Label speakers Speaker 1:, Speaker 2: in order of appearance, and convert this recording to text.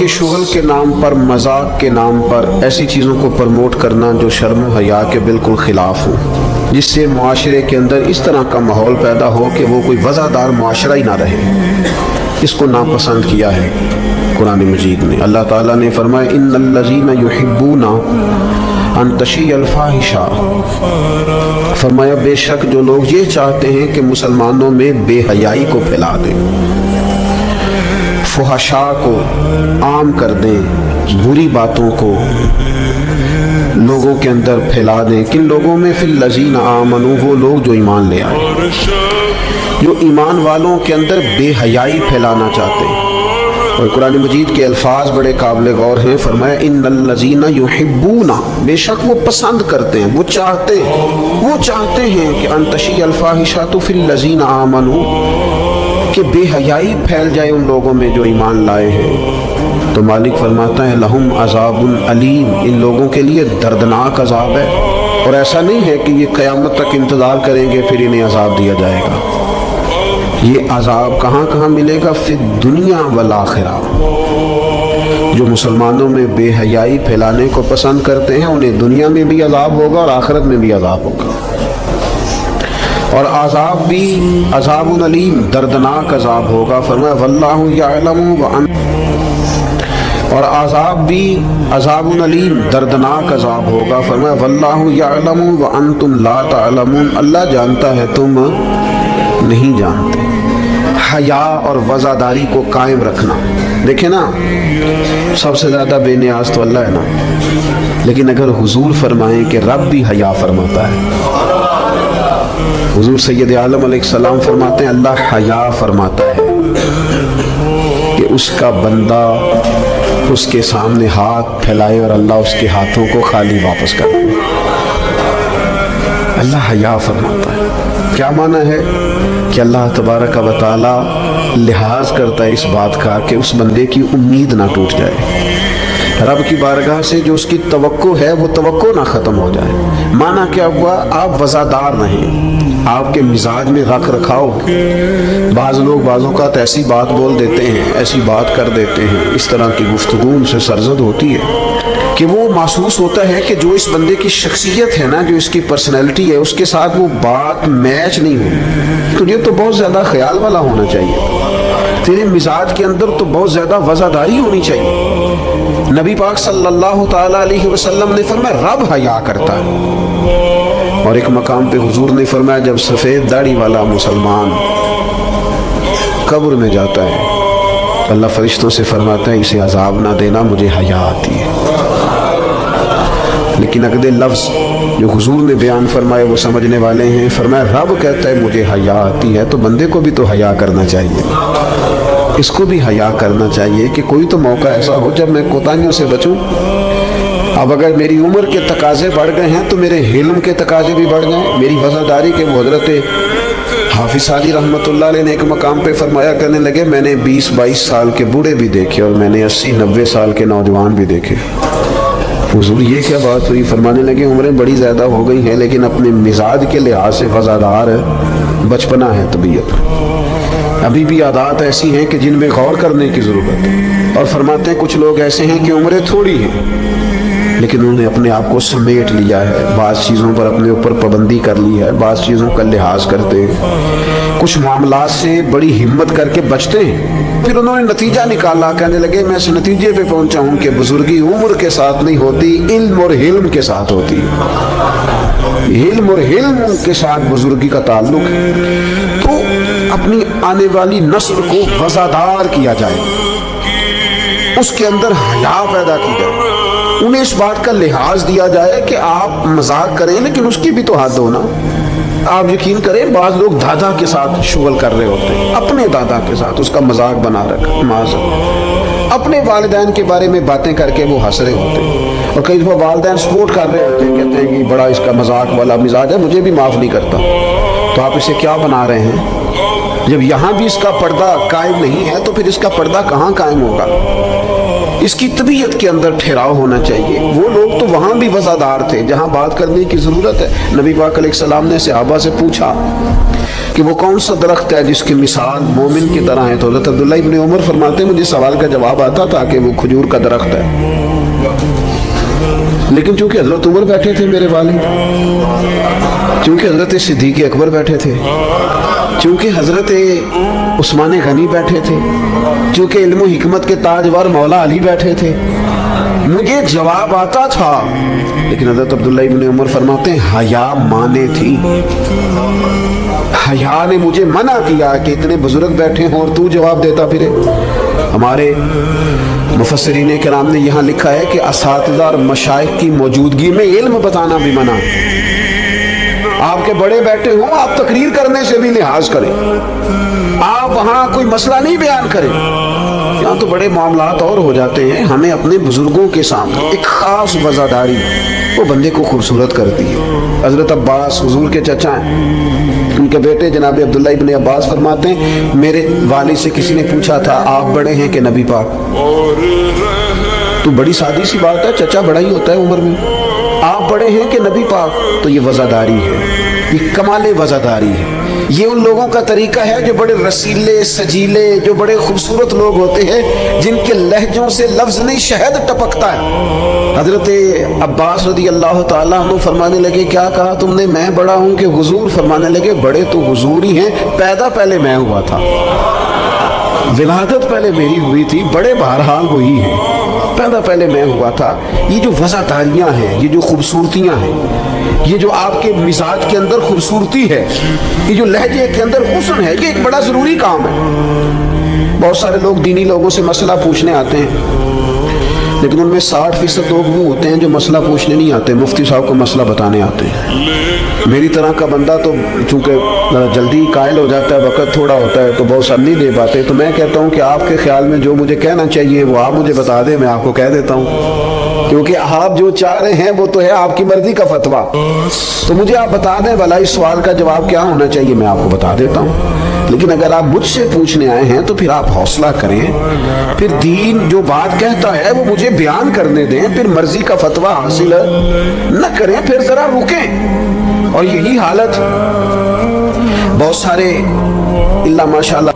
Speaker 1: کہ شغل کے نام پر، مذاق کے نام پر ایسی چیزوں کو پروموٹ کرنا جو شرم و حیا کے بالکل خلاف ہو، جس سے معاشرے کے اندر اس طرح کا ماحول پیدا ہو کہ وہ کوئی وزادار معاشرہ ہی نہ رہے، اس کو ناپسند کیا ہے قرآن مجید نے۔ اللہ تعالیٰ نے فرمایا ان الذین یحبون ان تشیع الفاحشہ، فرمایا بے شک جو لوگ یہ چاہتے ہیں کہ مسلمانوں میں بے حیائی کو پھیلا دیں، فحشاء کو عام کر دیں، بری باتوں کو لوگوں کے اندر پھیلا دیں۔ کن لوگوں میں؟ فی الذین آمنوا، وہ لوگ جو ایمان لے آئے، جو ایمان والوں کے اندر بے حیائی پھیلانا چاہتے ہیں۔ اور قرآن مجید کے الفاظ بڑے قابل غور ہیں، فرمایا ان الذین یحبون، بے شک وہ پسند کرتے ہیں، وہ چاہتے ہیں کہ ان تشیع الفاحشۃ فی الذین آمنوا، کہ بے حیائی پھیل جائے ان لوگوں میں جو ایمان لائے ہیں۔ تو مالک فرماتا ہے لہم عذاب علیم، ان لوگوں کے لیے دردناک عذاب ہے، اور ایسا نہیں ہے کہ یہ قیامت تک انتظار کریں گے پھر انہیں عذاب دیا جائے گا۔ یہ عذاب کہاں کہاں ملے گا؟ فی الدنیا والآخرہ، جو مسلمانوں میں بے حیائی پھیلانے کو پسند کرتے ہیں انہیں دنیا میں بھی عذاب ہوگا اور آخرت میں بھی عذاب ہوگا، اور عذاب بھی عذاب علیم، دردناک عذاب ہوگا۔ فرمایا واللہ یعلم اور عذاب بھی عذاب علیم، دردناک عذاب ہوگا۔ فرمایا واللہ یعلم وانتم لا تعلمون، اللہ جانتا ہے تم نہیں جانتے۔ حیا اور وزاداری کو قائم رکھنا، دیکھیں نا سب سے زیادہ بے نیاز تو اللہ ہے نا، لیکن اگر حضور فرمائیں کہ رب بھی حیا فرماتا ہے، حضور سید عالم علیہ السلام فرماتے ہیں اللہ حیا فرماتا ہے کہ اس کا بندہ اس کے سامنے ہاتھ پھیلائے اور اللہ اس کے ہاتھوں کو خالی واپس کر دے۔ اللہ حیا فرماتا ہے۔ کیا معنی ہے؟ کہ اللہ تبارک و تعالی لحاظ کرتا ہے اس بات کا کہ اس بندے کی امید نہ ٹوٹ جائے، رب کی بارگاہ سے جو اس کی توقع ہے وہ توقع نہ ختم ہو جائے۔ معنی کیا ہوا؟ آپ وزادار رہیں، آپ کے مزاج میں رکھ رکھاؤ۔ بعض لوگ بعض اوقات ایسی بات بول دیتے ہیں، ایسی بات کر دیتے ہیں، اس طرح کی گفتگو ان سے سرزد ہوتی ہے کہ وہ محسوس ہوتا ہے کہ جو اس بندے کی شخصیت ہے نا، جو اس کی پرسنالٹی ہے، اس کے ساتھ وہ بات میچ نہیں ہوئی۔ تجھے تو بہت زیادہ خیال والا ہونا چاہیے، تیرے مزاج کے اندر تو بہت زیادہ وزاداری ہونی چاہیے۔ نبی پاک صلی اللہ تعالی علیہ وسلم نے فرمایا رب حیا کرتا ہے، اور ایک مقام پہ حضور نے فرمایا جب سفید داڑھی والا مسلمان قبر میں جاتا ہے تو اللہ فرشتوں سے فرماتا ہے اسے عذاب نہ دینا، مجھے حیا آتی ہے۔ لیکن اگلے لفظ جو حضور نے بیان فرمائے وہ سمجھنے والے ہیں، فرمایا رب کہتا ہے مجھے حیا آتی ہے، تو بندے کو بھی تو حیا کرنا چاہیے، اس کو بھی حیا کرنا چاہیے کہ کوئی تو موقع ایسا ہو جب میں کوتاہیوں سے بچوں۔ اب اگر میری عمر کے تقاضے بڑھ گئے ہیں تو میرے علم کے تقاضے بھی بڑھ گئے، میری وزاداری کے وہ حضرت حافظ سعدی رحمۃ اللہ علیہ نے ایک مقام پہ فرمایا کرنے لگے میں نے 20-22 سال کے بوڑھے بھی دیکھے اور میں نے 80-90 سال کے نوجوان بھی دیکھے۔ حضور یہ کیا بات ہوئی؟ فرمانے لگے عمریں بڑی زیادہ ہو گئی ہیں لیکن اپنے مزاج کے لحاظ سے وزادار بچپنا ہے طبیعت، ابھی بھی عادات ایسی ہیں کہ جن میں غور کرنے کی ضرورت ہے۔ اور فرماتے ہیں کچھ لوگ ایسے ہیں کہ عمریں تھوڑی ہیں لیکن انہوں نے اپنے آپ کو سمیٹ لیا ہے، بعض چیزوں پر اپنے اوپر پابندی کر لی ہے، بعض چیزوں کا لحاظ کرتے ہیں، کچھ معاملات سے بڑی ہمت کر کے بچتے ہیں۔ پھر انہوں نے نتیجہ نکالا، کہنے لگے میں اس نتیجے پہ پہنچا ہوں کہ بزرگی عمر کے ساتھ نہیں ہوتی، علم اور حلم کے ساتھ ہوتی ہے، علم اور حلم کے ساتھ بزرگی کا تعلق ہے۔ تو اپنی آنے والی نسل کو وزادار کیا جائے، اس کے اندر حیا پیدا کی جائے، انہیں اس بات کا لحاظ دیا جائے کہ آپ مذاق کریں لیکن اس کی بھی تو حد ہو نا۔ آپ یقین کریں بعض لوگ دادا کے ساتھ شغل کر رہے ہوتے ہیں، اپنے دادا کے ساتھ اس کا مذاق بنا رکھا، معذرت اپنے والدین کے بارے میں باتیں کر کے وہ ہنس رہے ہوتے ہیں، اور کئی دفعہ والدین سپورٹ کر رہے ہوتے ہیں، کہتے ہیں کہ بڑا اس کا مذاق والا مزاج ہے، مجھے بھی معاف نہیں کرتا۔ تو آپ اسے کیا بنا رہے ہیں؟ جب یہاں بھی اس کا پردہ قائم نہیں ہے تو پھر اس کا پردہ کہاں قائم ہوگا؟ اس کی طبیعت کے اندر ٹھہراؤ ہونا چاہیے۔ وہ لوگ تو وہاں بھی وزادار تھے جہاں بات کرنے کی ضرورت ہے۔ نبی پاک علیہ السلام نے صحابہ سے پوچھا کہ وہ کون سا درخت ہے جس کی مثال مومن کی طرح ہے. تو حضرت عبداللہ ابن عمر فرماتے ہیں مجھے سوال کا جواب آتا تھا کہ وہ کھجور کا درخت ہے. لیکن چونکہ حضرت عمر بیٹھے تھے میرے والد, چونکہ حضرت صدیق اکبر بیٹھے تھے, چونکہ حضرت عثمان غنی بیٹھے تھے, چونکہ علم و حکمت کے تاجور مولا علی بیٹھے تھے, مجھے جواب آتا تھا. لیکن حضرت عبداللہ ابن عمر فرماتے ہیں حیا مانے تھی, حیا نے مجھے منع کیا کہ اتنے بزرگ بیٹھے ہوں اور تو جواب دیتا پھرے. ہمارے مفسرین کرام نے یہاں لکھا ہے کہ اساتذہ اور مشائخ کی موجودگی میں علم بتانا بھی منع. آپ کے بڑے بیٹھے ہوں, آپ تقریر کرنے سے بھی لحاظ کریں, آپ وہاں کوئی مسئلہ نہیں بیان کریں. یہاں تو بڑے معاملات اور ہو جاتے ہیں. ہمیں اپنے بزرگوں کے سامنے ایک خاص وزاداری وہ بندے کو خوبصورت کرتی ہے. حضرت عباس حضور کے چچا ہیں, ان کے بیٹے جناب عبداللہ ابن عباس فرماتے ہیں میرے والد سے کسی نے پوچھا تھا آپ بڑے ہیں کہ نبی پاک؟ تو بڑی سادی سی بات ہے, چچا بڑا ہی ہوتا ہے عمر میں, آپ بڑے ہیں کہ نبی پاک؟ تو یہ وزاداری ہے, یہ کمال وزاداری ہے. یہ ان لوگوں کا طریقہ ہے جو بڑے رسیلے سجیلے, جو بڑے خوبصورت لوگ ہوتے ہیں, جن کے لہجوں سے لفظ نہیں شہد ٹپکتا ہے. حضرت عباس رضی اللہ تعالیٰ عنہ فرمانے لگے کیا کہا تم نے, میں بڑا ہوں کہ حضور؟ فرمانے لگے بڑے تو حضور ہی ہیں, پیدا پہلے میں ہوا تھا, ولادت پہلے میری ہوئی تھی, بڑے بہرحال وہی ہیں, پیدا پہلے میں ہوا تھا. یہ جو وزاداریاں ہیں, یہ جو خوبصورتیاں ہیں, یہ جو آپ کے مزاج کے اندر خوبصورتی ہے, یہ جو لہجے کے اندر حسن ہے, یہ ایک بڑا ضروری کام ہے. بہت سارے لوگ دینی لوگوں سے مسئلہ پوچھنے آتے ہیں, لیکن ان میں 60% لوگ وہ ہوتے ہیں جو مسئلہ پوچھنے نہیں آتے, مفتی صاحب کو مسئلہ بتانے آتے ہیں. میری طرح کا بندہ تو چونکہ جلدی قائل ہو جاتا ہے, وقت تھوڑا ہوتا ہے, تو بہت سا نہیں دے پاتے. تو میں کہتا ہوں کہ آپ کے خیال میں جو مجھے کہنا چاہیے وہ آپ مجھے بتا دیں, میں آپ کو کہہ دیتا ہوں, کیونکہ آپ جو چاہ رہے ہیں وہ تو ہے آپ کی مرضی کا فتویٰ. تو مجھے آپ بتا دیں بھلا اس سوال کا جواب کیا ہونا چاہیے, میں آپ کو بتا دیتا ہوں. لیکن اگر آپ مجھ سے پوچھنے آئے ہیں تو پھر آپ حوصلہ کریں, پھر دین جو بات کہتا ہے وہ مجھے بیان کرنے دیں, پھر مرضی کا فتویٰ حاصل نہ کریں, پھر ذرا رکیں. اور یہی حالت بہت سارے اللہ ماشاءاللہ